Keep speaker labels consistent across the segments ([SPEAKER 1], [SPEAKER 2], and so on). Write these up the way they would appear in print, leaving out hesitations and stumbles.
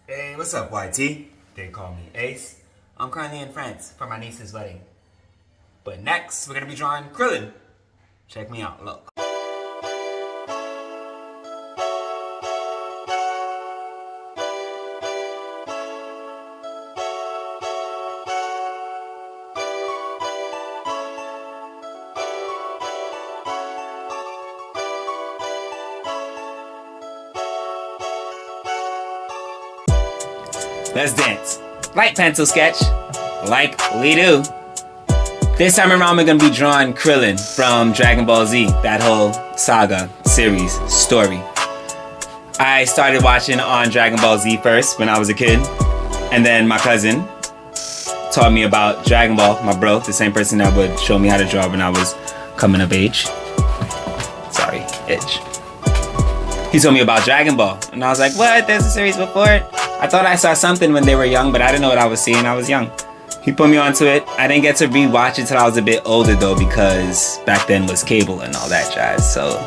[SPEAKER 1] Hey, what's up, YT? They call me Ace. I'm currently in France for my niece's wedding. But next, we're gonna be drawing Krillin. Check me out, look. Let's dance. Light pencil sketch, like we do. This time around we're gonna be drawing Krillin from Dragon Ball Z, that whole saga, series, story. I started watching on Dragon Ball Z first when I was a kid, and then my cousin taught me about Dragon Ball, my bro, the same person that would show me how to draw when I was coming of age. Sorry, itch. He told me about Dragon Ball, and I was like, what? There's a series before it? I thought I saw something when they were young, but I didn't know what I was seeing. I was young. He put me onto it. I didn't get to rewatch it till I was a bit older though, because back then was cable and all that jazz. So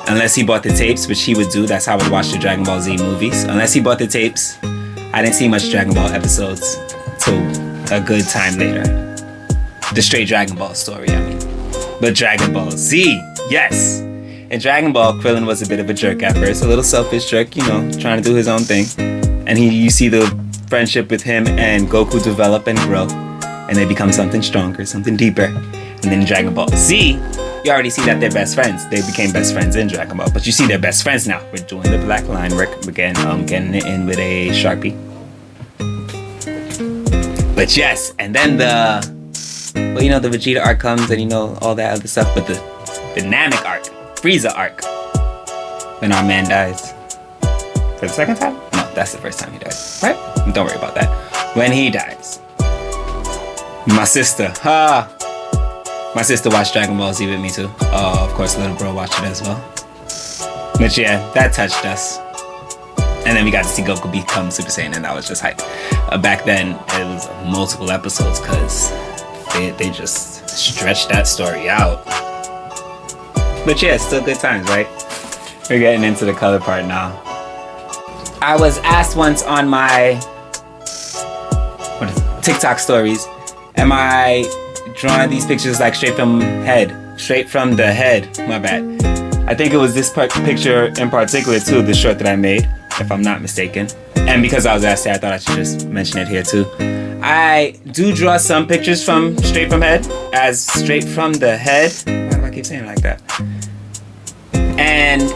[SPEAKER 1] unless he bought the tapes, which he would do, that's how I would watch the Dragon Ball Z movies. Unless he bought the tapes, I didn't see much Dragon Ball episodes till a good time later. The straight Dragon Ball story, I mean. But Dragon Ball Z, yes! In Dragon Ball, Krillin was a bit of a jerk at first, a little selfish jerk, you know, trying to do his own thing. And you see the friendship with him and Goku develop and grow, and they become something stronger, something deeper. And then in Dragon Ball Z, you already see that they're best friends. They became best friends in Dragon Ball, but you see they're best friends now. We're doing the black line work again, getting it in with a Sharpie. But yes, and then well, you know, the Vegeta arc comes and you know all that other stuff, but the Namek arc, Frieza arc, when our man dies. For the second time? No, that's the first time he dies, right? Don't worry about that. When he dies. My sister watched Dragon Ball Z with me too. Oh, of course, little bro watched it as well. But yeah, that touched us. And then we got to see Goku become Super Saiyan, and that was just hype. Back then, it was multiple episodes because they just stretched that story out. But yeah, still good times, right? We're getting into the color part now. I was asked once on my TikTok stories, am I drawing these pictures like straight from the head, my bad. I think it was this picture in particular too, the short that I made, if I'm not mistaken. And because I was asked that, I thought I should just mention it here too. I do draw some pictures from straight from head, as straight from the head. Why do I keep saying it like that? And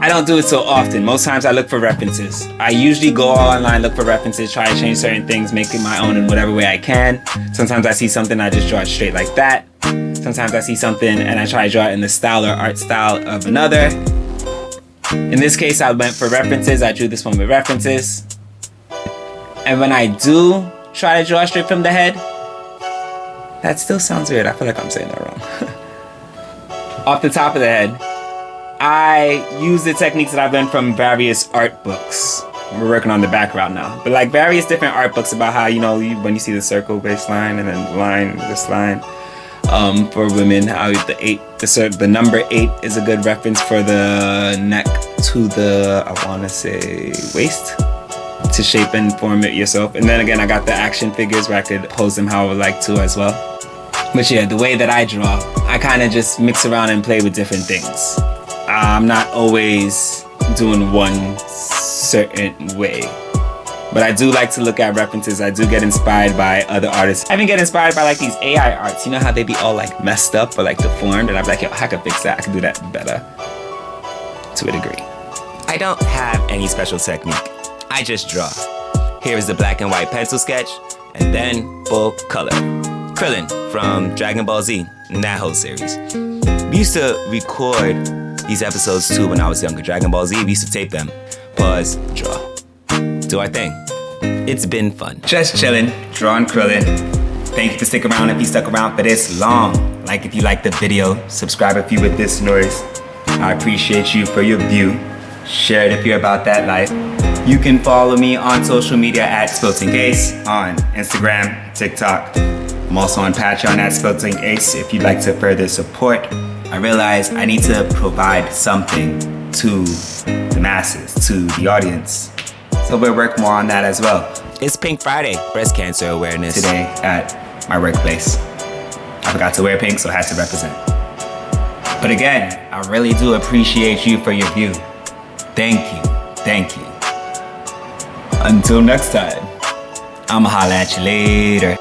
[SPEAKER 1] I don't do it so often. Most times I look for references. I usually go online, look for references, try to change certain things, make it my own in whatever way I can. Sometimes I see something, I just draw it straight like that. Sometimes I see something and I try to draw it in the style or art style of another. In this case, I went for references. I drew this one with references. And when I do try to draw straight from the head, that still sounds weird. I feel like I'm saying that wrong. Off the top of the head, I use the techniques that I've learned from various art books. We're working on the background now. But like various different art books about how, you know, when you see the circle baseline and then line, this line. For women, how the number 8 is a good reference for the neck to the, I want to say, waist, to shape and form it yourself. And then again, I got the action figures where I could pose them how I would like to as well. But yeah, the way that I draw, I kind of just mix around and play with different things. I'm not always doing one certain way. But I do like to look at references. I do get inspired by other artists. I even get inspired by like these AI arts. You know how they be all like messed up or like deformed? And I'm like, yo, I could fix that. I could do that better. To a degree. I don't have any special technique. I just draw. Here is the black and white pencil sketch. And then full color. Krillin from Dragon Ball Z and that whole series. We used to record these episodes too when I was younger. Dragon Ball Z, we used to tape them. Pause, draw. Do our thing. It's been fun. Just chilling, drawing Krillin. Thank you for sticking around if you stuck around for this long. Like if you liked the video, subscribe if you with this noise. I appreciate you for your view. Share it if you're about that life. You can follow me on social media at Spilt Ink Ace on Instagram, TikTok. I'm also on Patreon at Spilt Ink Ace if you'd like to further support. I realize I need to provide something to the masses, to the audience. So we'll work more on that as well. It's Pink Friday, breast cancer awareness today at my workplace. I forgot to wear pink, so I had to represent. But again, I really do appreciate you for your view. Thank you, thank you. Until next time, I'ma holla at you later.